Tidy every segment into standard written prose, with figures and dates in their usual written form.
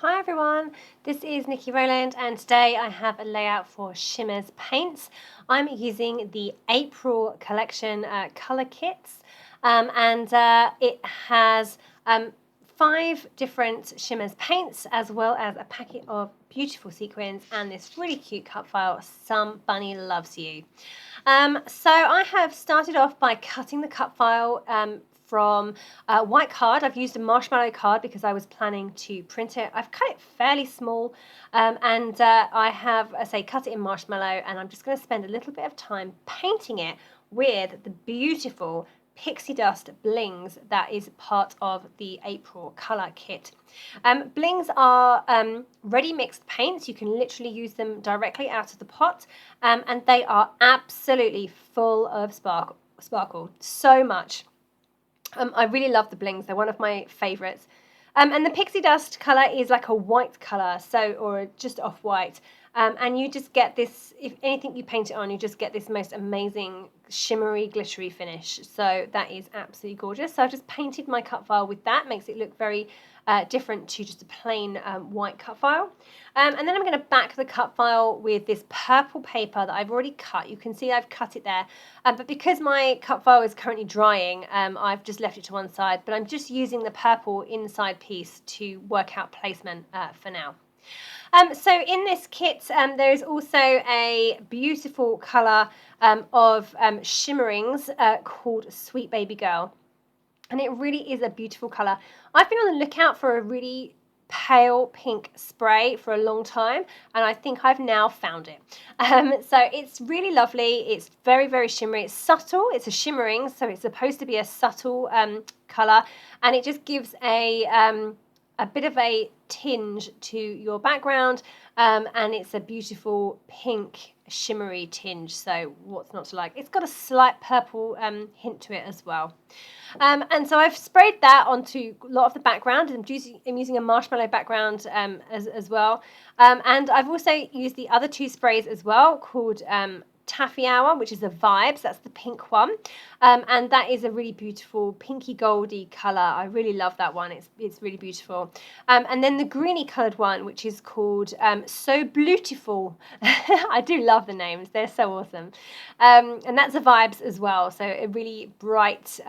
Hi everyone, this is Niki Rowland and today I have a layout for Shimmerz paints. I'm using the April collection Color Kitz and it has 5 different Shimmerz paints as well as a packet of beautiful sequins and this really cute cut file, Some Bunny Loves You. So I have started off by cutting the cut file from white card. I've used a marshmallow card because I was planning to print it. I've cut it fairly small and I have, cut it in marshmallow, and I'm just going to spend a little bit of time painting it with the beautiful Pixie Dust Blingz that is part of the April Color Kit. Blingz are ready mixed paints. You can literally use them directly out of the pot and they are absolutely full of sparkle. So much. I really love the Blingz. They're one of my favourites. And the Pixie Dust colour is like a white colour, or just off-white. And you just get this, if anything you paint it on, you just get this most amazing shimmery, glittery finish. So that is absolutely gorgeous. So I've just painted my cut file with that. Makes it look very different to just a plain white cut file. And then I'm going to back the cut file with this purple paper that I've already cut. You can see I've cut it there. But because my cut file is currently drying, I've just left it to one side. But I'm just using the purple inside piece to work out placement for now. So in this kit, there is also a beautiful colour of Shimmeringz called Sweet Baby Girl. And it really is a beautiful colour. I've been on the lookout for a really pale pink spray for a long time, and I think I've now found it. So it's really lovely. It's very, very shimmery. It's subtle. It's a Shimmeringz, so it's supposed to be a subtle colour, and it just gives a bit of a tinge to your background, and it's a beautiful pink shimmery tinge, so what's not to like? It's got a slight purple hint to it as well. And so I've sprayed that onto a lot of the background. I'm using a marshmallow background as well. And I've also used the other 2 sprays as well called Taffy Hour, which is a Vibez, that's the pink one, and that is a really beautiful pinky goldy colour. I really love that one. It's really beautiful. And then the greeny coloured one, which is called So Blue-ti-ful. I do love the names, they're so awesome. And that's a Vibez as well, so a really bright,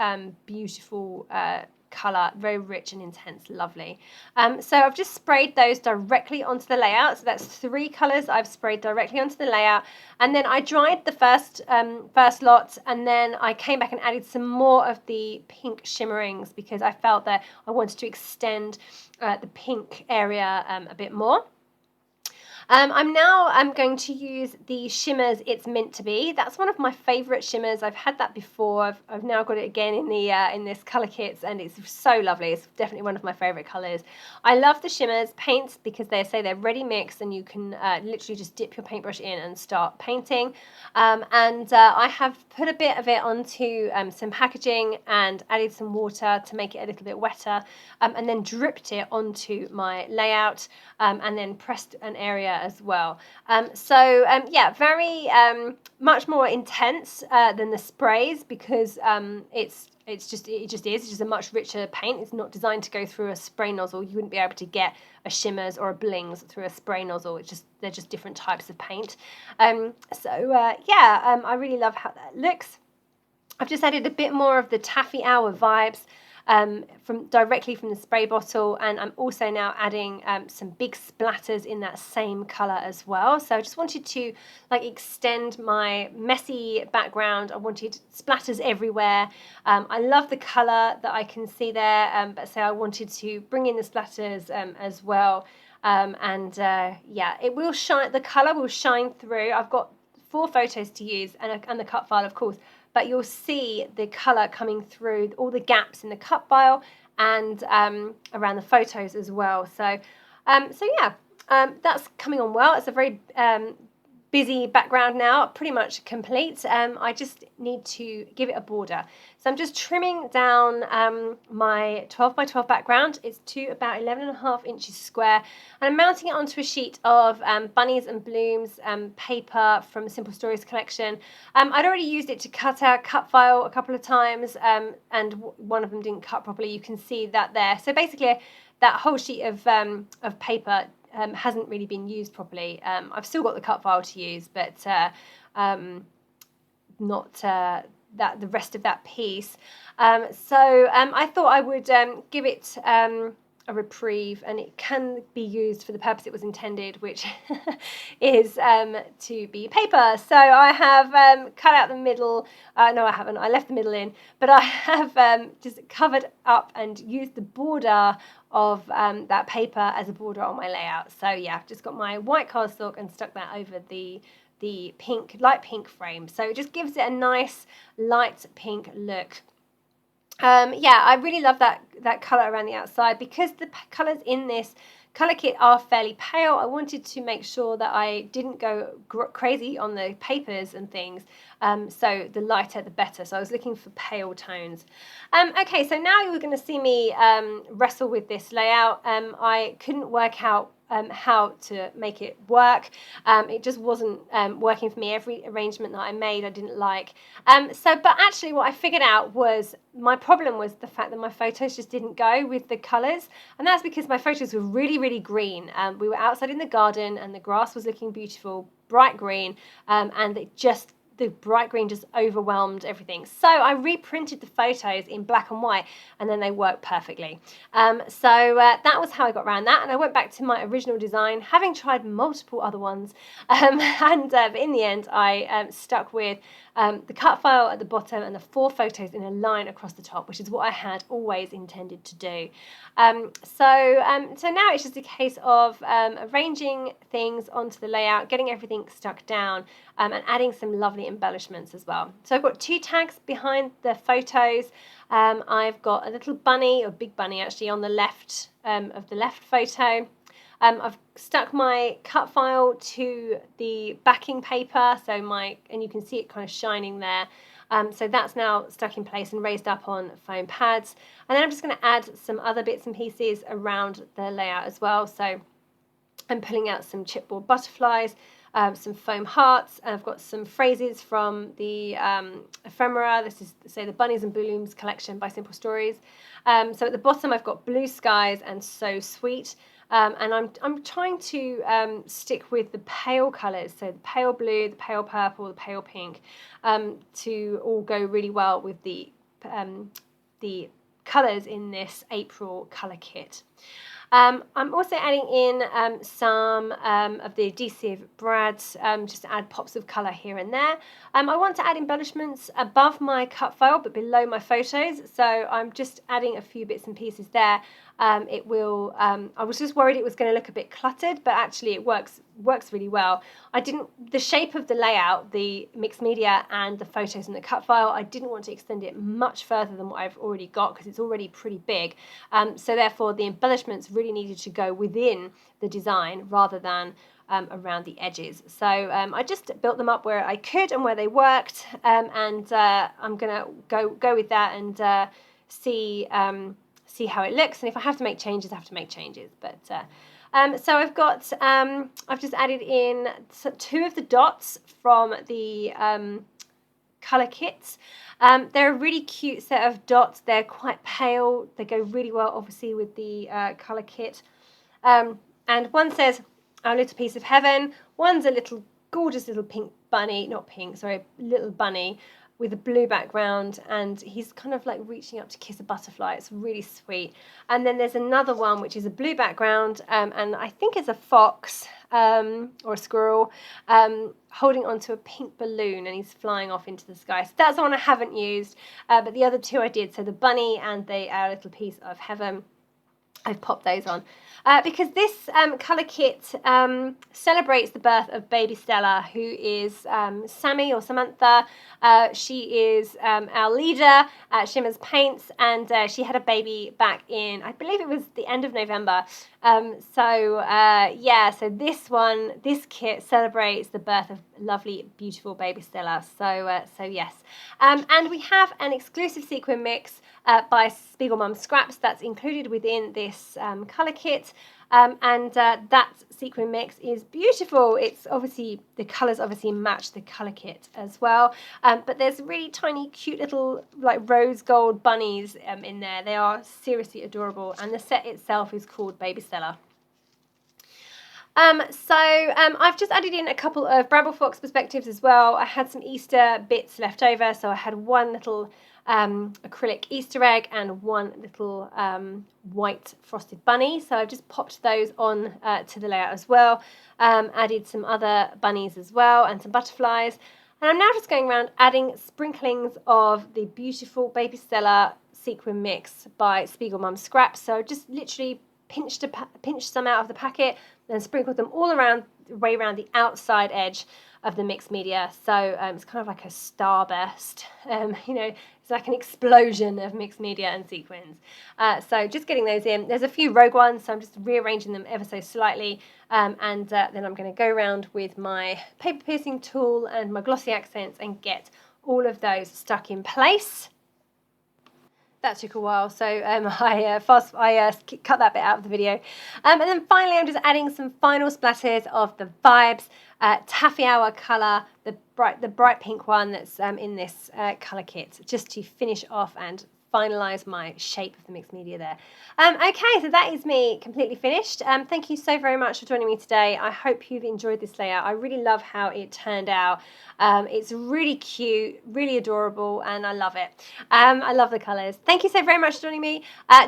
beautiful colour, very rich and intense, lovely. So I've just sprayed those directly onto the layout. So that's 3 colours I've sprayed directly onto the layout, and then I dried the first lot, and then I came back and added some more of the pink Shimmeringz because I felt that I wanted to extend the pink area a bit more. I'm going to use the Shimmerz It's Meant to Be. That's one of my favourite shimmers. I've had that before. I've now got it again in the in this Color Kitz, and it's so lovely. It's definitely one of my favourite colours. I love the Shimmerz paints because they say they're ready mixed, and you can literally just dip your paintbrush in and start painting. I have put a bit of it onto some packaging and added some water to make it a little bit wetter, and then dripped it onto my layout, and then pressed an area as well. Yeah, very much more intense than the sprays because it's just a much richer paint. It's not designed to go through a spray nozzle. You wouldn't be able to get a Shimmerz or a Blingz through a spray nozzle. They're just different types of paint. I really love how that looks. I've just added a bit more of the Taffy Hour Vibez directly from the spray bottle, and I'm also now adding some big splatters in that same colour as well. So I just wanted to extend my messy background. I wanted splatters everywhere. I love the colour that I can see there, but so I wanted to bring in the splatters as well. It will shine. The colour will shine through. I've got 4 photos to use and the cut file, of course. But you'll see the colour coming through all the gaps in the cut file and around the photos as well. That's coming on well. It's a very busy background now, pretty much complete. I just need to give it a border. So I'm just trimming down my 12 by 12 background. It's to about 11.5 inches square. And I'm mounting it onto a sheet of Bunnies and Blooms paper from the Simple Stories collection. I'd already used it to cut our cut file a couple of times, and one of them didn't cut properly. You can see that there. So basically, that whole sheet of paper hasn't really been used properly. I've still got the cut file to use, but not the rest of that piece. So I thought I would give it a reprieve, and it can be used for the purpose it was intended, which is to be paper. So I have cut out the middle. No, I haven't. I left the middle in, but I have just covered up and used the border of that paper as a border on my layout. So yeah, I've just got my white cardstock and stuck that over the light pink frame. So it just gives it a nice light pink look. Yeah, I really love that colour around the outside. Because the colours in this colour kit are fairly pale, I wanted to make sure that I didn't go crazy on the papers and things. So the lighter the better. So I was looking for pale tones. Okay, so now you're going to see me wrestle with this layout. I couldn't work out how to make it work. It just wasn't working for me. Every arrangement that I made I didn't like. But actually what I figured out was my problem was the fact that my photos just didn't go with the colours, and that's because my photos were really, really green. We were outside in the garden and the grass was looking beautiful, bright green, and the bright green just overwhelmed everything. So I reprinted the photos in black and white, and then they worked perfectly. That was how I got around that, and I went back to my original design, having tried multiple other ones, but in the end I stuck with the cut file at the bottom and the 4 photos in a line across the top, which is what I had always intended to do. So now it's just a case of arranging things onto the layout, getting everything stuck down, and adding some lovely embellishments as well. So I've got 2 tags behind the photos. I've got a little bunny, or big bunny actually, on the left of the left photo. I've stuck my cut file to the backing paper, and you can see it kind of shining there. So that's now stuck in place and raised up on foam pads. And then I'm just going to add some other bits and pieces around the layout as well. So I'm pulling out some chipboard butterflies, some foam hearts, and I've got some phrases from the ephemera. This is, say, the Bunnies and Balloons collection by Simple Stories. So at the bottom I've got Blue Skies and So Sweet. And I'm trying to stick with the pale colours, so the pale blue, the pale purple, the pale pink, to all go really well with the colours in this April colour kit. I'm also adding in some of the adhesive brads, just to add pops of colour here and there. I want to add embellishments above my cut file but below my photos, so I'm just adding a few bits and pieces there. I was just worried it was going to look a bit cluttered, but actually it works really well. The shape of the layout, the mixed media and the photos in the cut file, I didn't want to extend it much further than what I've already got because it's already pretty big. So therefore the embellishments really needed to go within the design rather than around the edges. So I just built them up where I could and where they worked, and I'm gonna go with that and see how it looks, and if I have to make changes, I have to make changes. But so I've just added in 2 of the dots from the Color Kitz. They're a really cute set of dots. They're quite pale. They go really well, obviously, with the Color Kit. And one says, "Our little piece of heaven." One's a little gorgeous little pink bunny, not pink, sorry, little bunny with a blue background, and he's kind of like reaching up to kiss a butterfly. It's really sweet. And then there's another one which is a blue background, and I think it's a fox or a squirrel holding onto a pink balloon, and he's flying off into the sky. So that's the one I haven't used, but the other 2 I did. So the bunny and Our Little Piece of Heaven, I've popped those on. Because this colour kit celebrates the birth of Baby Stella, who is Sammy or Samantha. She is our leader at Shimmerz Paints, and she had a baby back in, I believe it was the end of November. So this kit celebrates the birth of lovely, beautiful Baby Stella. So yes. And we have an exclusive sequin mix by Spiegelmom Scraps that's included within this this colour kit. That sequin mix is beautiful. It's obviously, the colours obviously match the colour kit as well. But there's really tiny, cute little like rose gold bunnies in there. They are seriously adorable. And the set itself is called Baby Stella. I've just added in a couple of Bramble Fox perspectives as well. I had some Easter bits left over, so I had one little acrylic Easter egg and one little white frosted bunny. So I've just popped those on to the layout as well. Added some other bunnies as well and some butterflies. And I'm now just going around adding sprinklings of the beautiful Baby Stella sequin mix by Spiegelmom Scraps. So just literally pinched some out of the packet and sprinkled them all around, way around the outside edge of the mixed media. So it's kind of like a starburst, you know, it's like an explosion of mixed media and sequins. So just getting those in. There's a few rogue ones, so I'm just rearranging them ever so slightly. Then I'm going to go around with my paper piercing tool and my glossy accents and get all of those stuck in place. That took a while, so I cut that bit out of the video. And then finally, I'm just adding some final splatters of the Vibez Taffy Hour colour, the bright pink one that's in this colour kit, just to finish off and finalise my shape of the mixed media there. Okay, so that is me completely finished. Thank you so very much for joining me today. I hope you've enjoyed this layout. I really love how it turned out. It's really cute, really adorable, and I love it. I love the colours. Thank you so very much for joining me.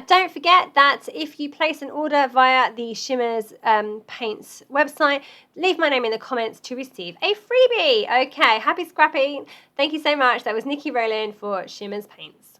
Don't forget that if you place an order via the Shimmeringz Paints website, leave my name in the comments to receive a freebie. Okay, happy scrapping. Thank you so much. That was Niki Rowland for Shimmeringz Paints.